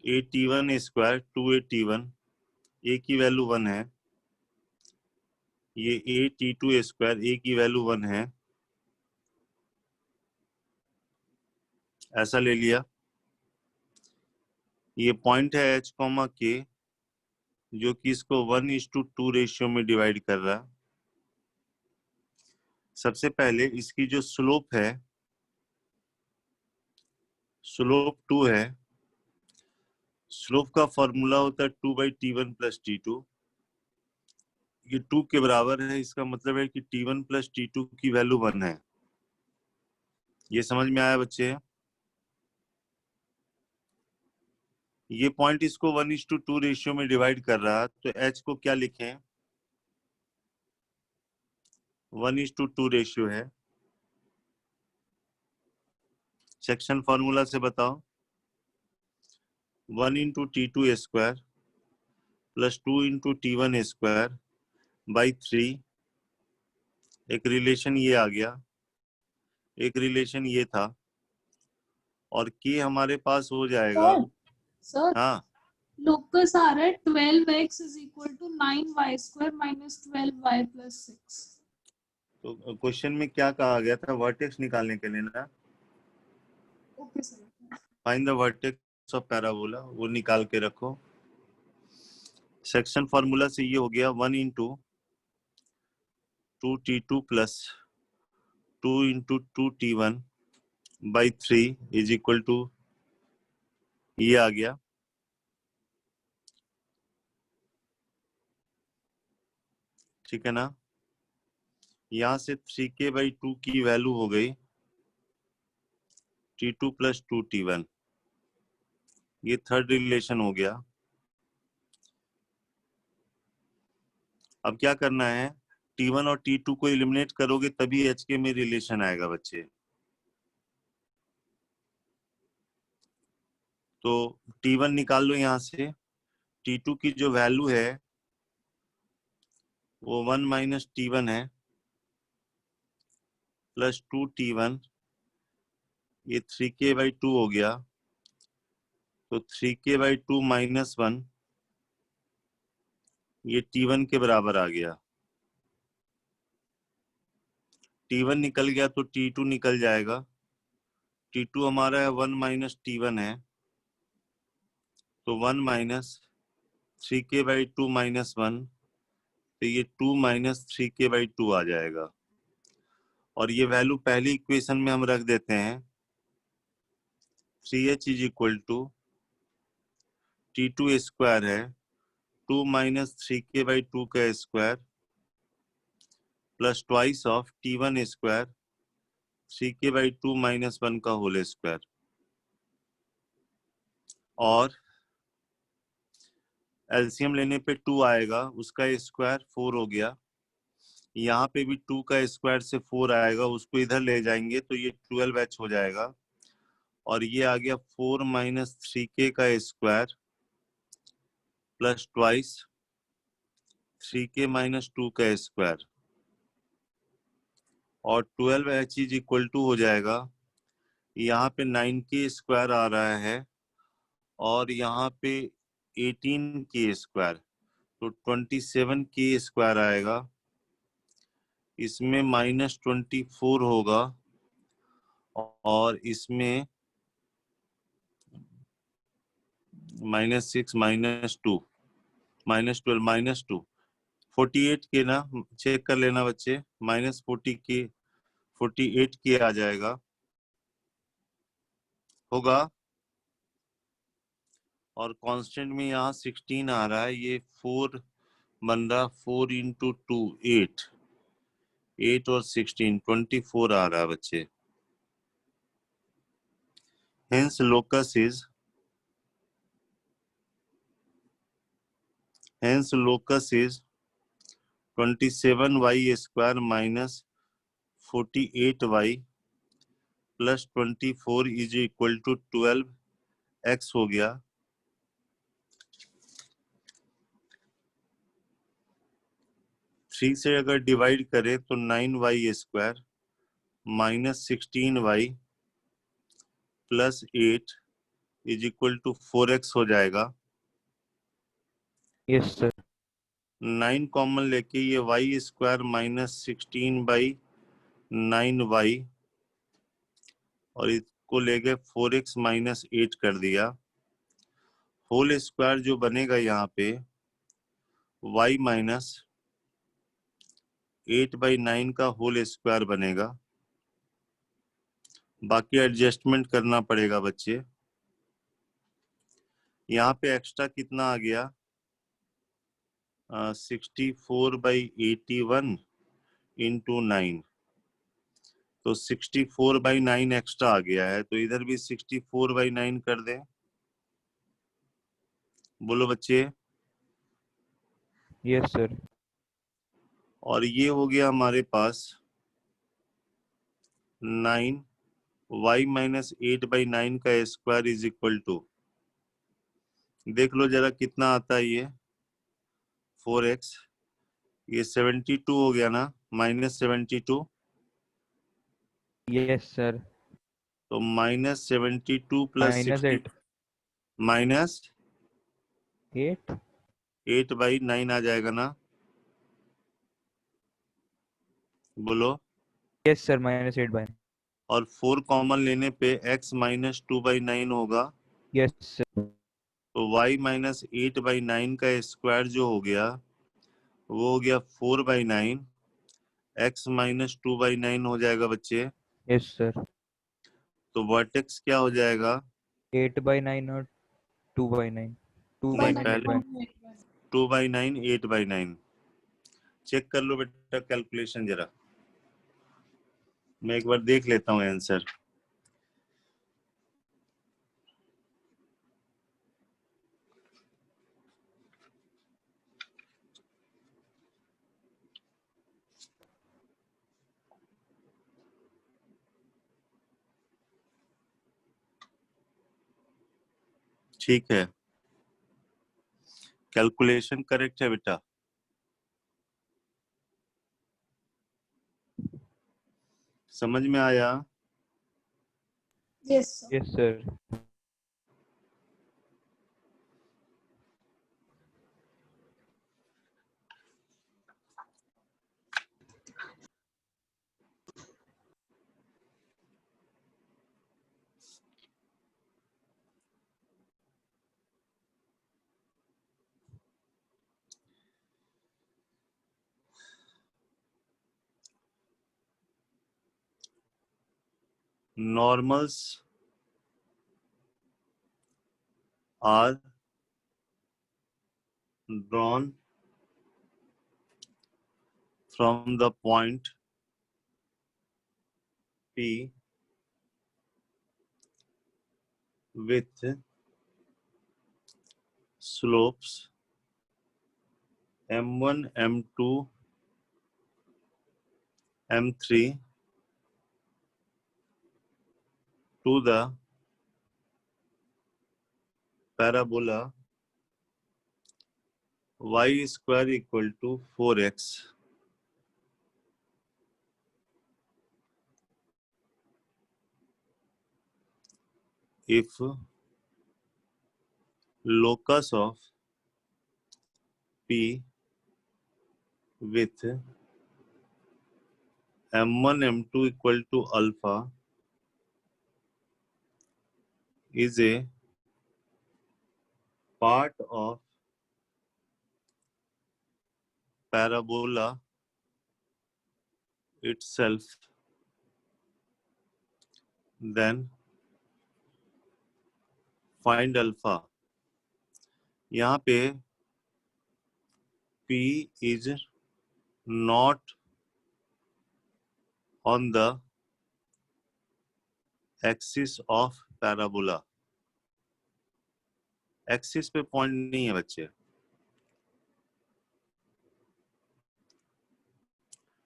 AT1 स्क्वायर 2AT1, A की वैल्यू 1 है। ये AT2 स्क्वायर, A की वैल्यू 1 है। ऐसा ले लिया। ये पॉइंट है H, K, जो कि इसको 1:2 रेशियो में डिवाइड कर रहा। सबसे पहले इसकी जो स्लोप है, स्लोप 2 है। स्लोप का फॉर्मूला होता है 2/T1 + T2। ये 2 के बराबर है, इसका मतलब है कि T1 प्लस T2 की वैल्यू 1 है। ये समझ में आया बच्चे? ये पॉइंट इसको 1:2 रेशियो में डिवाइड कर रहा है, तो H को क्या लिखें? 1:2 रेशियो है। सेक्शन फॉर्मूला से बताओ। 1 into T2 square plus 2 into T1 square by 3। एक रिलेशन ये आ गया, एक रिलेशन ये था, और K हमारे पास हो जाएगा। सर हाँ, लोकस आ रहा है 12x is equal to 9y square minus 12y plus 6। तो क्वेश्चन में क्या कहा गया था? वर्टेक्स निकालने के लिए ना, okay sir. Find the vertex of parabola, वो निकाल के रखो। सेक्शन फॉर्मूला से ये हो गया 1 into 2T2 plus 2 into 2T1 by 3 is equal to, ये आ गया। ठीक है ना? यहां से 3K/2 की वैल्यू हो गई T2 प्लस 2T1। ये थर्ड रिलेशन हो गया। अब क्या करना है? T1 और T2 को एलिमिनेट करोगे तभी HK में रिलेशन आएगा बच्चे। तो T1 निकाल लो यहां से। T2 की जो वैल्यू है वो 1 माइनस T1 है प्लस 2T1, ये 3K/2 हो गया। तो 3K/2 माइनस 1, ये T1 के बराबर आ गया। T1 निकल गया तो T2 निकल जाएगा। T2 हमारा है 1 माइनस T1 है, तो 1 माइनस 3K/2 माइनस 1, तो ये 2 माइनस 3K/2 आ जाएगा। और ये वैल्यू पहली इक्वेशन में हम रख देते हैं। 3H is equal to T2 square है 2 माइनस 3K/2 का square plus twice of T1 square 3K/2 minus 1 का होल स्क्वायर। और एलसीएम लेने पे 2 आएगा, उसका स्क्वायर 4 हो गया। यहाँ पे भी 2 का स्क्वायर से 4 आएगा, उसको इधर ले जाएंगे तो ये 12H हो जाएगा। और ये आ गया 4 माइनस 3K का square plus twice 3K minus 2 का स्क्वायर। और 12H इज इक्वल टू हो जाएगा, यहाँ पे 9K स्क्वायर आ रहा है और यहाँ पे 18K स्क्वायर, तो 27K स्क्वायर आएगा। इसमें माइनस 24 होगा और इसमें minus 6 minus 2 minus 12 minus 2 48K ना, चेक कर लेना बच्चे। माइनस 40K 48K आ जाएगा, होगा। और कांस्टेंट में यहाँ 16 आ रहा है, ये 4 बन रहा, 4 इंटू 2 8, 8 और 16 24 आ रहा है बच्चे। Hence locus is 27y square minus 48y plus 24 is equal to 12x हो गया। थ्री से अगर डिवाइड करें तो 9y square minus 16y plus 8 is equal to 4x हो जाएगा। Yes sir. 9 कॉमन लेके ये y स्क्वायर माइनस 16/9y और इसको लेके 4x माइनस 8 कर दिया। होल स्क्वायर जो बनेगा यहाँ पे y माइनस 8/9 का होल स्क्वायर बनेगा। बाकी एडजस्टमेंट करना पड़ेगा बच्चे। यहाँ पे एक्स्ट्रा कितना आ गया? 64/81 इंटू 9, तो 64/9 एक्स्ट्रा आ गया है, तो इधर भी 64/9 कर दें। बोलो बच्चे। Yes sir. और ये हो गया हमारे पास 9 y माइनस 8/9 का स्क्वायर इज इक्वल टू, देख लो जरा कितना आता है ये, 4x। ये 72 हो गया ना, -72, यस सर। तो -72 प्लस -8 माइनस 8 8/9 आ जाएगा ना। बोलो। यस सर -8/9 और 4 कॉमन लेने पे x माइनस 2/9 होगा, यस सर। तो y माइनस 8/9 का स्क्वायर जो हो गया वो हो गया 4/9, x माइनस 2/9 हो जाएगा बच्चे। Yes sir. तो वर्टेक्स क्या हो जाएगा? 8/9 और 2/9 नहीं, 2/9 पहले 8/9 2/9 8/9। चेक कर लो बेटा कैलकुलेशन जरा, मैं एक बार देख लेता हूँ आंसर। ठीक है, कैलकुलेशन करेक्ट है बेटा। समझ में आया? Yes sir. Yes sir. Normals are drawn from the point P with slopes m1, m2, m3 to the parabola y square equal to 4x if locus of P with m1 m2 equal to alpha is a part of parabola itself, then find alpha। यहाँ पे P is not on the axis of parabola, axis पे point नहीं है बच्चे।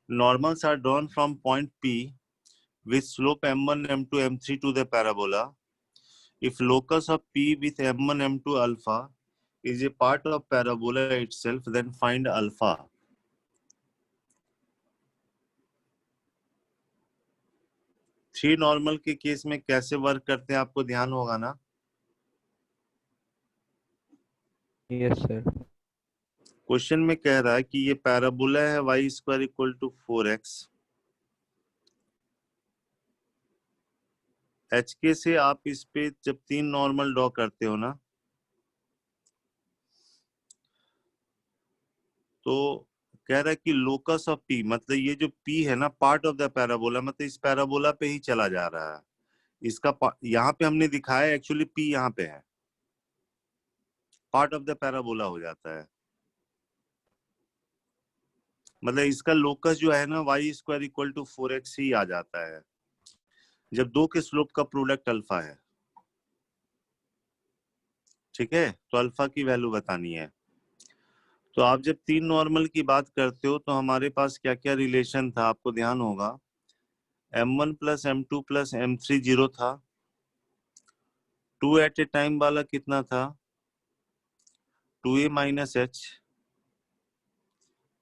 Normals are drawn from point P with slope m1, m2, m3 to the parabola. If locus of P with m1, m2 alpha is a part of parabola itself, then find alpha। Three normal के case में कैसे work करते हैं आपको ध्यान होगा ना। Yes sir. Question में कह रहा है कि ये पैराबोला है y square equal to 4x। HK से आप इस पे जब तीन नॉर्मल ड्रॉ करते हो ना, तो कह रहा है कि लोकस ऑफ P, मतलब ये जो P है ना पार्ट ऑफ द पैराबोला, मतलब इस पैराबोला पे ही चला जा रहा है। इसका यहाँ पे हमने दिखाया एक्चुअली P यहाँ पे है, पार्ट ऑफ द पैराबोला हो जाता है। मतलब इसका लोकस जो है ना y square equal to 4x ही आ जाता है जब दो के स्लोप का प्रोडक्ट अल्फा है। ठीक है, तो अल्फा की वैल्यू बतानी है। तो आप जब तीन नॉर्मल की बात करते हो तो हमारे पास क्या क्या रिलेशन था आपको ध्यान होगा। m1 plus m2 plus m3 zero था। 2 एट ए टाइम वाला कितना था, 2a माइनस एच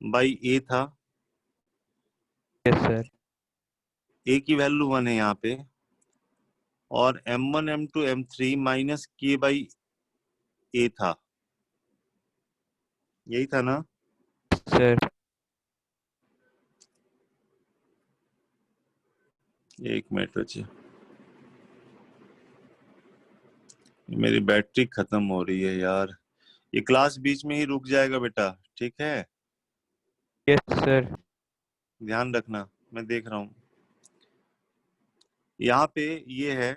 बाई ए था। Yes sir. a की वैल्यू 1 है यहाँ पे। और m1 m2 m3 माइनस के बाई ए था, यही था ना। सर एक मिनट बच्चे, मेरी बैटरी खत्म हो रही है यार। ये क्लास बीच में ही रुक जाएगा बेटा, ठीक है, यस सर। ध्यान रखना, मैं देख रहा हूँ। यहाँ पे ये है,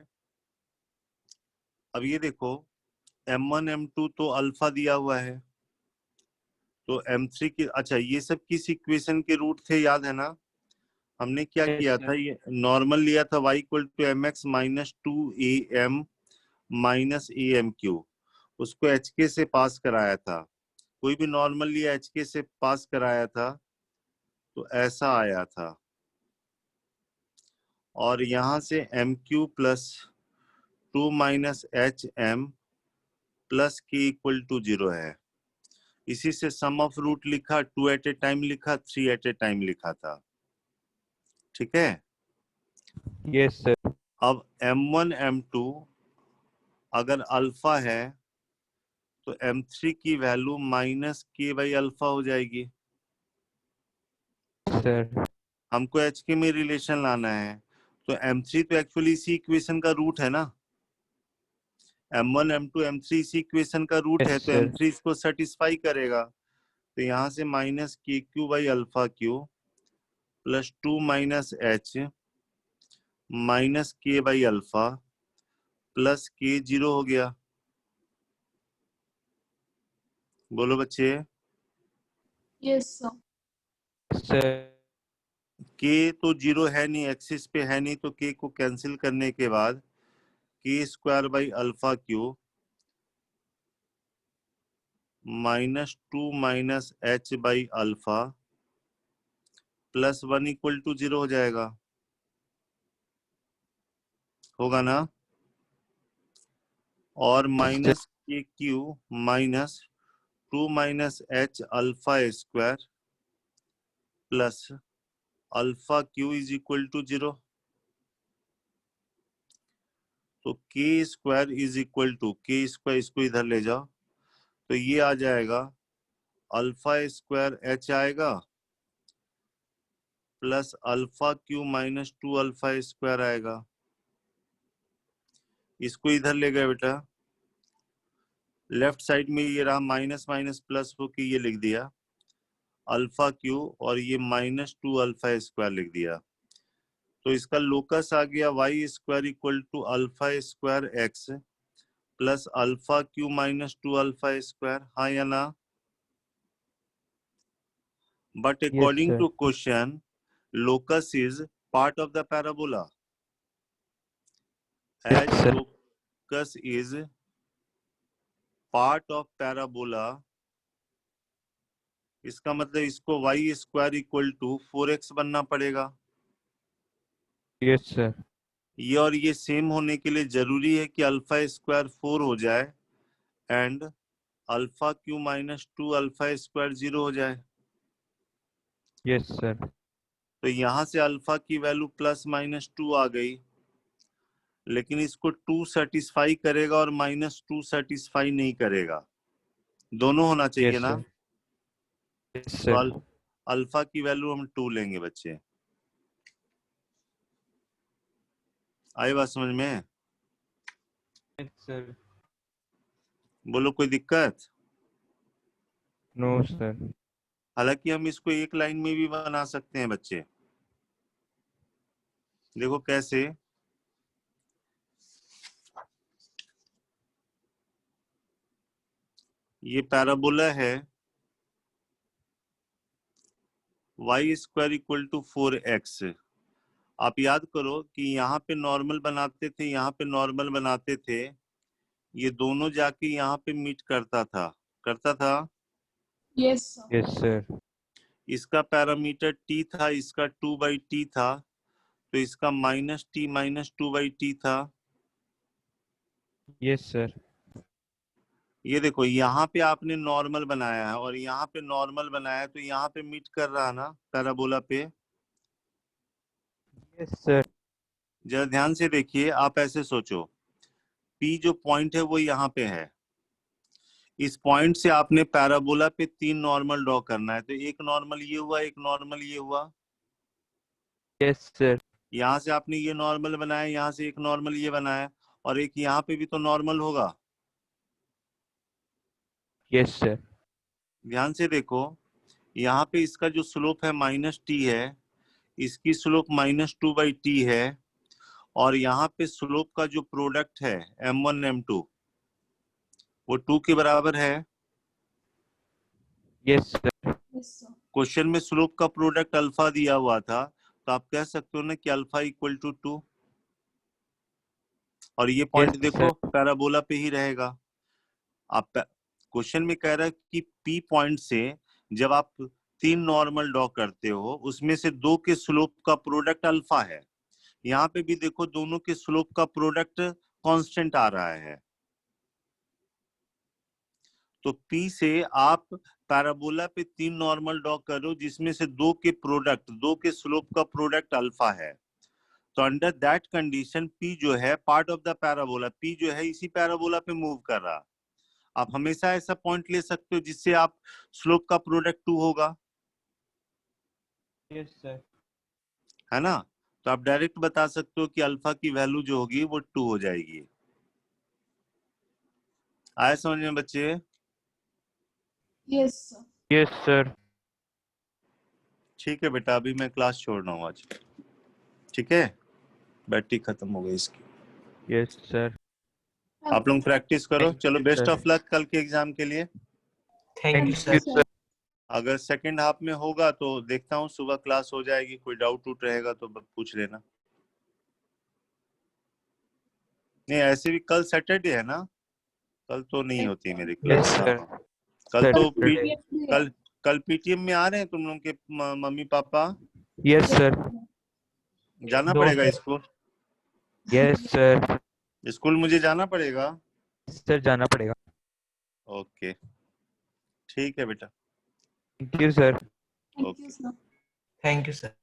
अब ये देखो m1 m2 तो अल्फा दिया हुआ है, तो m3 की, अच्छा ये सब किस इक्वेशन के रूट थे याद है ना। हमने क्या यस किया था, सर। ये नॉर्मल लिया था y equal to m x minus 2am minus a m q, उसको एच के से पास कराया था। कोई भी नॉर्मल लिया एच के से पास कराया था तो ऐसा आया था। और यहां से m q plus 2 minus h m plus k equal to 0 है। इसी से सम ऑफ रूट लिखा, 2 एट ए टाइम लिखा, 3 एट ए टाइम लिखा था। ठीक है, यस सर। अब m1 m2 अगर अल्फा है तो m3 की वैल्यू माइनस के बाई अल्फा हो जाएगी। सर हमको एच के में रिलेशन लाना है, तो m3 तो एक्चुअली इसी इक्वेशन का रूट है ना। m1 m2 m3 इसी इक्वेशन का रूट है, यस तो सर। m3 इसको सेटिस्फाई करेगा। तो यहाँ से minus k Q by alpha Q plus 2 minus H minus के बाई अल्फा प्लस के 0 हो गया। बोलो बच्चे, यस सर। सर के तो 0 है नहीं, एक्सिस पे है नहीं, तो के को कैंसिल करने के बाद k square by alpha q minus 2 minus h by alpha plus 1 equal to 0 हो जाएगा, होगा ना। और minus k q minus 2 minus h alpha square plus alpha q is equal to 0। तो k square is equal to, k square इसको इधर ले जाओ, तो ये आ जाएगा अल्फा स्क्वायर एच आएगा plus alpha q minus 2 alpha square आएगा। इसको इधर ले गए बेटा, लेफ्ट साइड में ये रहा माइनस माइनस प्लस होके ये लिख दिया अल्फा क्यू, और ये माइनस 2 अल्फा स्क्वायर लिख दिया। तो इसका लोकस आ गया y square equal to alpha square x plus alpha q minus 2 alpha square, हाँ या ना। But yes according sir. To question locus is part of the parabola, yes as sir. locus is part of parabola, इसका मतलब इसको y square equal to 4x बनना पड़ेगा। Yes sir. ये और ये सेम होने के लिए जरूरी है कि अल्फा स्क्वायर 4 हो जाए and alpha q minus 2 alpha square 0 हो जाए। Yes sir. तो यहां से अल्फा की वैल्यू प्लस माइनस 2 आ गई, लेकिन इसको 2 सेटिस्फाई करेगा और माइनस 2 सेटिस्फाई नहीं करेगा, दोनों होना चाहिए यस ना। सर। यस तो सर। अल्फा की वैल्यू हम 2 लेंगे बच्चे, आई बात समझ में। Yes sir. बोलो कोई दिक्कत। No sir. हालांकि हम इसको एक लाइन में भी बना सकते हैं बच्चे, देखो कैसे। ये पैराबोला है, Y square equal to 4x। आप याद करो कि यहाँ पे नॉर्मल बनाते थे, यहाँ पे नॉर्मल बनाते थे, ये दोनों जाके यहाँ पे मीट करता था। Yes sir. Yes, sir. इसका पैरामीटर t था, इसका 2/t था, तो इसका -t - 2/t था। Yes, sir. ये देखो यहाँ पे आपने नॉर्मल बनाया है और यहाँ पे नॉर्मल बनाया है, तो यहाँ पे मीट कर रहा है ना पैराबोला पे। Yes, sir. जरा ध्यान से देखिए, आप ऐसे सोचो, P जो पॉइंट है वो यहाँ पे है, इस पॉइंट से आपने पैराबोला पे 3 नॉर्मल ड्रॉ करना है, तो एक नॉर्मल ये हुआ, एक नॉर्मल ये हुआ, Yes, sir. यहाँ से आपने ये नॉर्मल बनाया, यहाँ से एक नॉर्मल ये बनाया, और एक यहाँ पे भी तो नॉर्मल होगा। Yes, sir. ध्यान से देखो, यहाँ पे इसका जो स्लोप है -t है, इसकी स्लोप -2/t है, और यहाँ पे स्लोप का जो प्रोडक्ट है m1 m2 वो 2 के बराबर है। Yes, sir. Yes sir. Question में स्लोप का प्रोडक्ट अल्फा दिया हुआ था, तो आप कह सकते हो ना कि अल्फा इक्वल टू 2, और ये पॉइंट Yes, देखो पैराबोला पे ही रहेगा। आप क्वेश्चन में कह रहा है कि P पॉइंट से जब आप 3 नॉर्मल ड्रॉ करते हो, उसमें से 2 के स्लोप का प्रोडक्ट अल्फा है। यहाँ पे भी देखो दोनों के स्लोप का प्रोडक्ट कांस्टेंट आ रहा है, तो P से आप पैराबोला पे 3 नॉर्मल ड्रॉ करो जिसमें से 2 के स्लोप का प्रोडक्ट अल्फा है, तो अंडर दैट कंडीशन P जो है part of the parabola, P जो है इसी पैराबोला पे मूव कर रहा। आप हमेशा ऐसा पॉइंट ले सकते हो जिससे आप स्लोप का प्रोडक्ट 2 होगा, Yes, sir. है ना। तो आप डायरेक्ट बता सकते हो कि अल्फा की वैल्यू जो होगी वो 2 हो जाएगी। आया समझ में बच्चे? Yes sir. Yes, sir. ठीक है बेटा, अभी मैं क्लास छोड़ रहा हूँ आज, ठीक है, बैटरी खत्म हो गई इसकी। Yes, sir. आप लोग प्रैक्टिस करो, Thank चलो you, best sir. Of luck कल के एग्जाम के लिए। Thank you Thank sir. you, sir. अगर सेकंड हाफ में होगा तो देखता हूँ, सुबह क्लास हो जाएगी, कोई डाउट उट रहेगा तो पूछ लेना। नहीं ऐसे भी कल सैटरडे है ना, कल तो नहीं होती मेरी Yes, क्लास। sir. हाँ, कल तो Saturday. कल पीटीएम में आ रहे हैं तुम लोग के मम्मी पापा? Yes, sir. जाना No, पड़ेगा sir. School? Yes, sir. School मुझे जाना पड़ेगा? Sir, जाना पड़ेगा. ओके ठीक है बेटा। Thank you, sir. Thank you sir. Thank you sir.